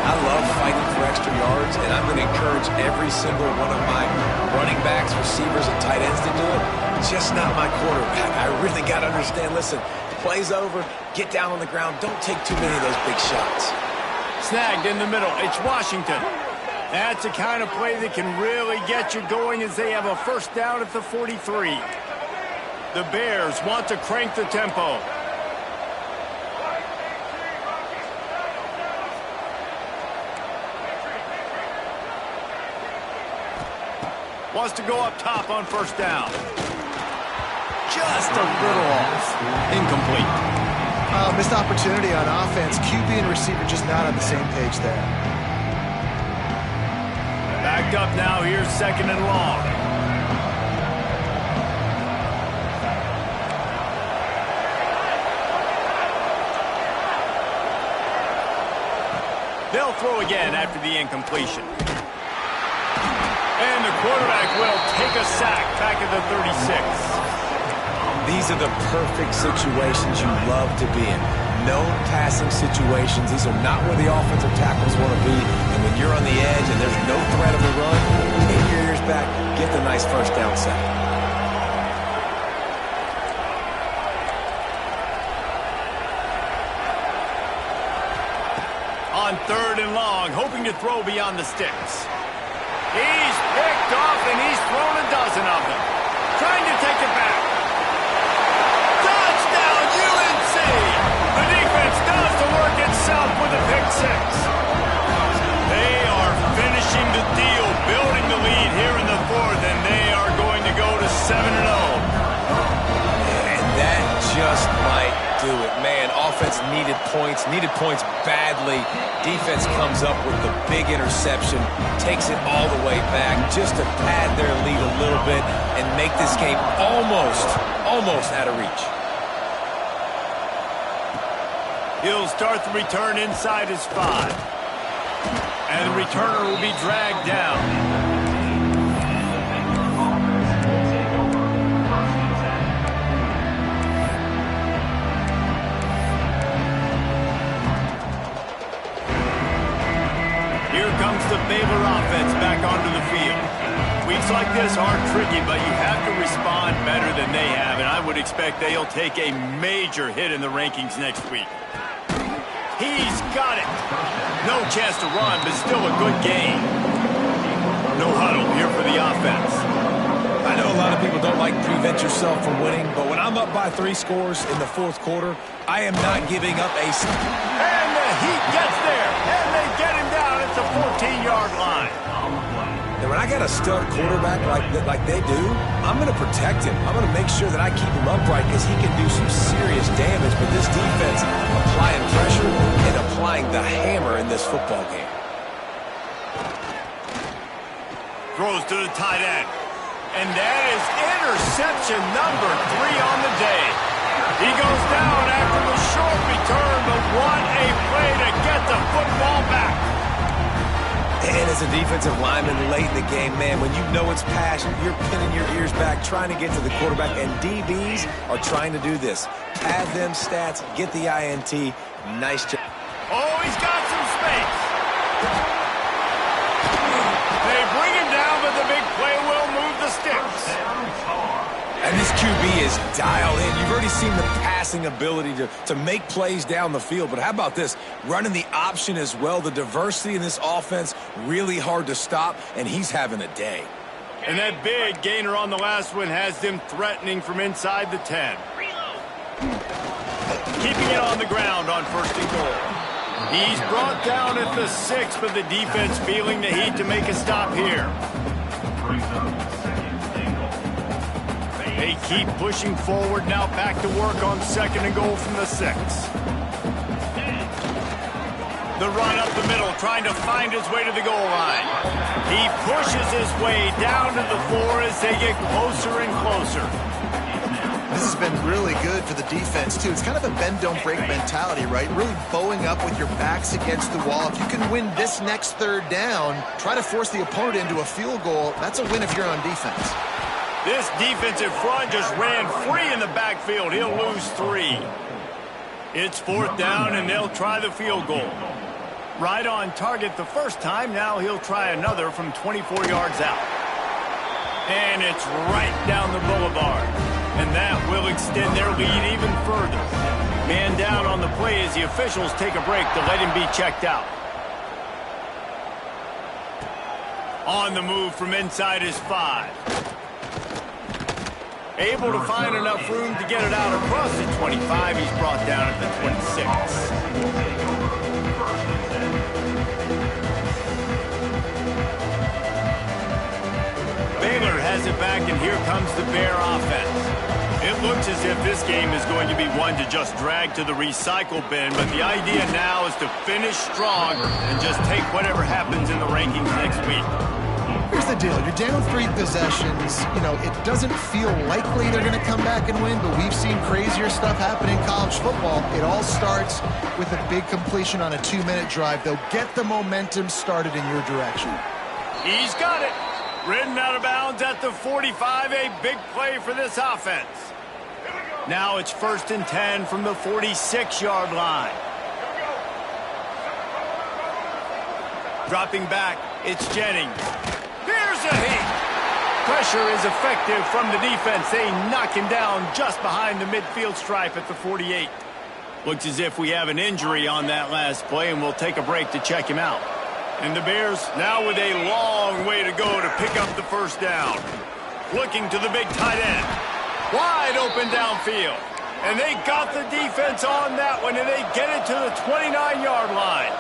I love fighting for extra yards, and I'm going to encourage every single one of my running backs, receivers, and tight ends to do it. Just not my quarterback. I really got to understand, listen, play's over, get down on the ground, don't take too many of those big shots. Snagged in the middle, it's Washington. That's the kind of play that can really get you going as they have a 1st down at the 43. The Bears want to crank the tempo. Wants to go up top on 1st down. Just a little off. Incomplete. Missed opportunity on offense. QB and receiver just not on the same page there. Backed up now. Here's 2nd and long. They'll throw again after the incompletion. And the quarterback will take a sack back at the 36. These are the perfect situations you love to be in. Known passing situations. These are not where the offensive tackles want to be. And when you're on the edge and there's no threat of the run, take your ears back, get the nice 1st down sack. On 3rd and long, hoping to throw beyond the sticks. He's picked off, and he's thrown a dozen of them. Trying to take it back. Touchdown, UNC! The defense does the work itself with a pick 6. They are finishing the deal, building the lead here in the 4th, and they are going to go to 7-0. And that just might do it. Man, offense needed points badly. Defense comes up with the big interception, takes it all the way back just to pad their lead a little bit and make this game almost out of reach. He'll start the return inside his 5. And the returner will be dragged down. Here comes the Baylor offense back onto the field. Weeks like this are tricky, but you have to respond better than they have, and I would expect they'll take a major hit in the rankings next week. He's got it. No chance to run, but still a good game. No huddle here for the offense. I know a lot of people don't like to prevent yourself from winning, but when I'm up by 3 scores in the 4th quarter, I am not giving up a... And the Heat gets there, and they get him down at the 14-yard line. And when I got a stud quarterback like they do, I'm going to protect him. I'm going to make sure that I keep him upright because he can do some serious damage. But this defense applying pressure and applying the hammer in this football game. Throws to the tight end. And that is interception number 3 on the day. He goes down after the short return, but what a play to get the football back. And as a defensive lineman late in the game, man, when you know it's passion, you're pinning your ears back, trying to get to the quarterback, and DBs are trying to do this. Pad them stats, get the INT. Nice job. Oh, he's got some space. They bring him down, but the big play will move the sticks. And this QB is dialed in. You've already seen the passing ability to make plays down the field. But how about this? Running the option as well. The diversity in this offense, really hard to stop, and he's having a day. And that big gainer on the last one has them threatening from inside the 10. Keeping it on the ground on 1st and goal. He's brought down at the 6, but the defense feeling the heat to make a stop here. They keep pushing forward now, back to work on 2nd and goal from the 6. The run up the middle, trying to find his way to the goal line. He pushes his way down to the 4 as they get closer and closer. This has been really good for the defense, too. It's kind of a bend-don't-break mentality, right? Really bowing up with your backs against the wall. If you can win this next 3rd down, try to force the opponent into a field goal. That's a win if you're on defense. This defensive front just ran free in the backfield. He'll lose 3. It's 4th down, and they'll try the field goal. Right on target the first time. Now he'll try another from 24 yards out. And it's right down the boulevard. And that will extend their lead even further. Man down on the play as the officials take a break to let him be checked out. On the move from inside his 5. Able to find enough room to get it out across the 25. He's brought down at the 26. Baylor has it back, and here comes the Bear offense. It looks as if this game is going to be one to just drag to the recycle bin, but the idea now is to finish strong and just take whatever happens in the rankings next week. Here's the deal. You're down 3 possessions. You know, it doesn't feel likely they're going to come back and win, but we've seen crazier stuff happen in college football. It all starts with a big completion on a 2-minute drive. They'll get the momentum started in your direction. He's got it. Ridden out of bounds at the 45. A big play for this offense. Now it's 1st and 10 from the 46-yard line. Dropping back, it's Jennings. Here's a hit. Pressure is effective from the defense. They knock him down just behind the midfield stripe at the 48. Looks as if we have an injury on that last play, and we'll take a break to check him out. And the Bears now with a long way to go to pick up the 1st down. Looking to the big tight end. Wide open downfield. And they got the defense on that one, and they get it to the 29-yard line.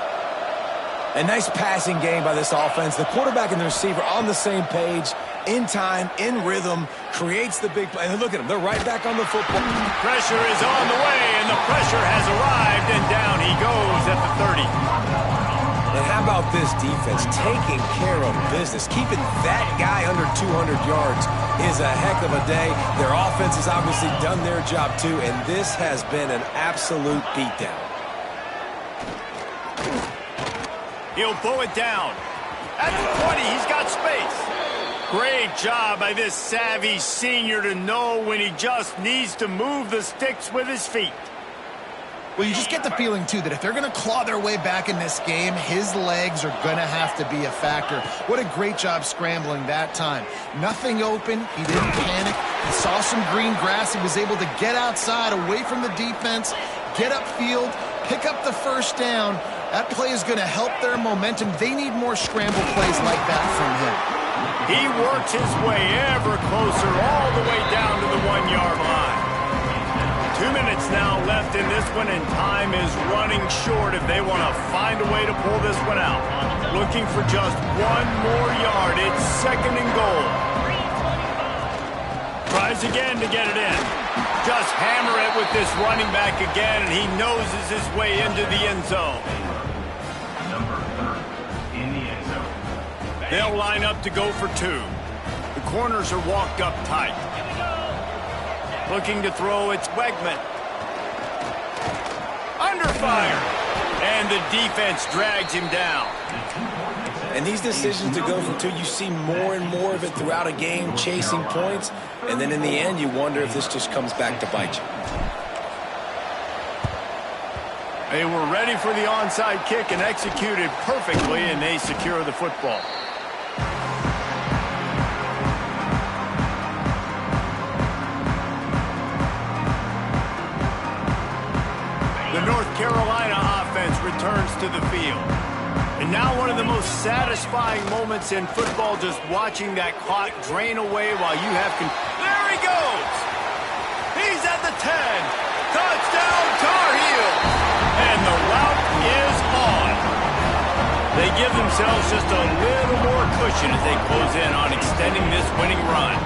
A nice passing game by this offense. The quarterback and the receiver on the same page, in time, in rhythm, creates the big play. And look at them. They're right back on the football. Pressure is on the way, and the pressure has arrived, and down he goes at the 30. And how about this defense taking care of business? Keeping that guy under 200 yards is a heck of a day. Their offense has obviously done their job too, and this has been an absolute beatdown. He'll pull it down. At the 20, he's got space. Great job by this savvy senior to know when he just needs to move the sticks with his feet. Well, you just get the feeling, too, that if they're going to claw their way back in this game, his legs are going to have to be a factor. What a great job scrambling that time. Nothing open. He didn't panic. He saw some green grass. He was able to get outside, away from the defense, get upfield, pick up the first down. That play is going to help their momentum. They need more scramble plays like that from him. He works his way ever closer all the way down to the 1-yard line. 2 minutes now left in this one, and time is running short if they want to find a way to pull this one out. Looking for just one more yard. It's 2nd and goal. Tries again to get it in. Just hammer it with this running back again, and he noses his way into the end zone. They'll line up to go for 2. The corners are walked up tight. Looking to throw, it's Wegman. Under fire. And the defense drags him down. And these decisions to go for 2, you see more and more of it throughout a game, chasing points. And then in the end, you wonder if this just comes back to bite you. They were ready for the onside kick and executed perfectly, and they secure the football. North Carolina offense returns to the field. And now one of the most satisfying moments in football, just watching that clock drain away while you have... There he goes! He's at the 10. Touchdown, Tar Heels! And the route is on. They give themselves just a little more cushion as they close in on extending this winning run.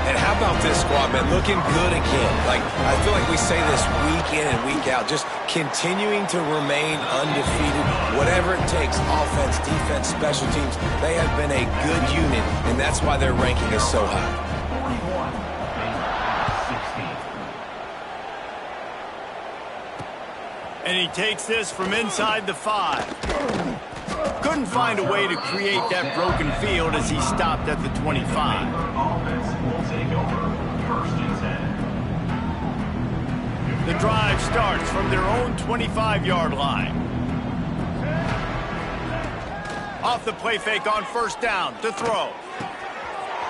And how about this squad, man? Looking good again. Like, I feel like we say this week in and week out, just continuing to remain undefeated, whatever it takes, offense, defense, special teams. They have been a good unit, and that's why their ranking is so high. And he takes this from inside the 5. Couldn't find a way to create that broken field as he stopped at the 25. The drive starts from their own 25-yard line. Off the play fake on first down to throw.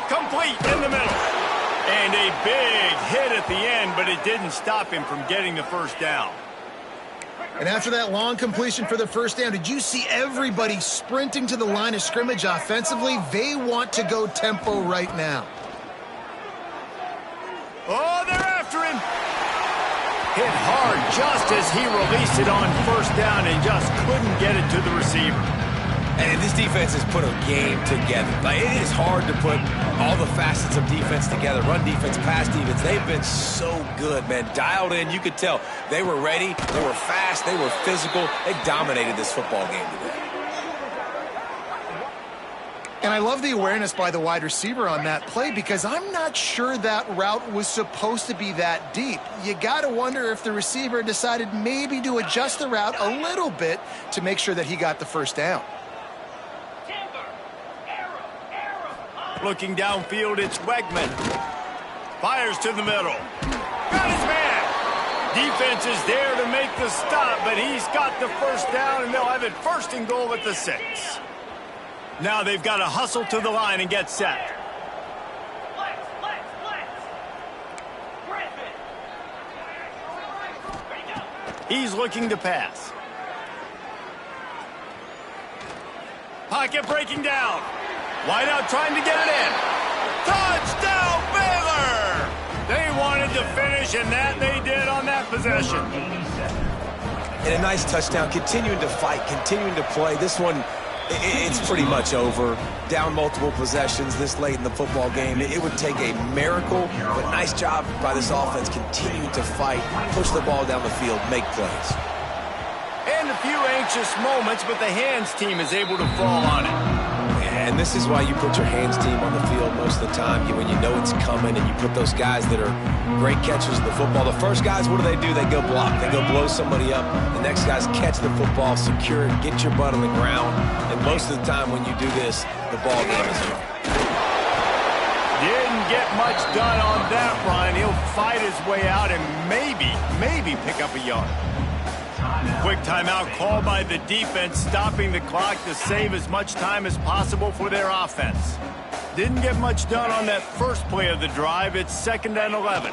Complete in the middle. And a big hit at the end, but it didn't stop him from getting the first down. And after that long completion for the first down, did you see everybody sprinting to the line of scrimmage offensively? They want to go tempo right now. Oh, they're after him. Hit hard just as he released it on first down and just couldn't get it to the receiver. And this defense has put a game together. Like, it is hard to put all the facets of defense together. Run defense, pass defense. They've been so good, man. Dialed in. You could tell they were ready. They were fast. They were physical. They dominated this football game today. And I love the awareness by the wide receiver on that play because I'm not sure that route was supposed to be that deep. You got to wonder if the receiver decided maybe to adjust the route a little bit to make sure that he got the first down. Looking downfield, it's Wegman. Fires to the middle. Got his man. Defense is there to make the stop, but he's got the first down, and they'll have it 1st and goal at the 6. Now they've got to hustle to the line and get set. He's looking to pass. Pocket breaking down. Wideout trying to get it in. Touchdown, Baylor! They wanted to finish, and that they did on that possession. And a nice touchdown, continuing to fight, continuing to play. This one, it's pretty much over. Down multiple possessions this late in the football game. It would take a miracle, but nice job by this offense continuing to fight, push the ball down the field, make plays. And a few anxious moments, but the hands team is able to fall on it. And this is why you put your hands team on the field most of the time. When you know it's coming and you put those guys that are great catchers of the football. The first guys, what do? They go block. They go blow somebody up. The next guys catch the football, secure it, get your butt on the ground. And most of the time when you do this, the ball game is over. Didn't get much done on that run. He'll fight his way out and maybe pick up a yard. Quick timeout called by the defense, stopping the clock to save as much time as possible for their offense. Didn't get much done on that first play of the drive. It's 2nd and 11.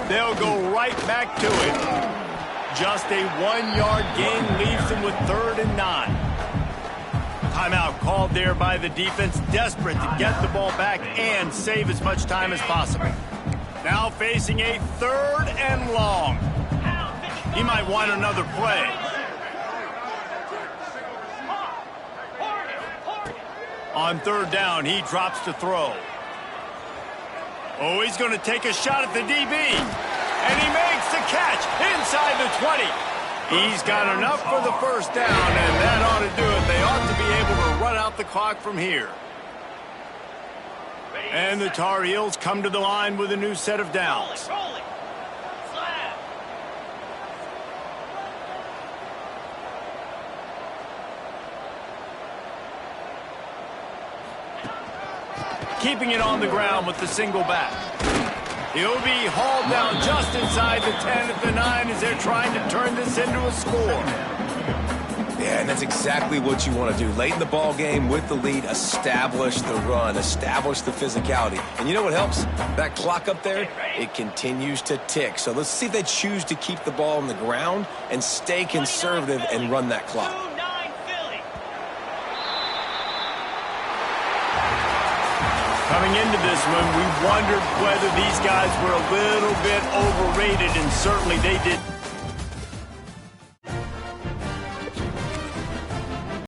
They'll go right back to it. Just a 1-yard gain leaves them with 3rd and 9. Timeout called there by the defense, desperate to get the ball back and save as much time as possible. Now facing a 3rd and long. He might want another play. On 3rd down, he drops to throw. Oh, he's going to take a shot at the DB. And he makes the catch inside the 20. He's got enough for the 1st down, and that ought to do it. They ought to be able to run out the clock from here. And the Tar Heels come to the line with a new set of downs. Keeping it on the ground with the single back. He'll be hauled down just inside the 10 at the 9 as they're trying to turn this into a score. Yeah, and that's exactly what you want to do. Late in the ball game with the lead, establish the run, establish the physicality. And you know what helps? That clock up there, it continues to tick. So let's see if they choose to keep the ball on the ground and stay conservative and run that clock. Coming into this one, we wondered whether these guys were a little bit overrated, and certainly they did.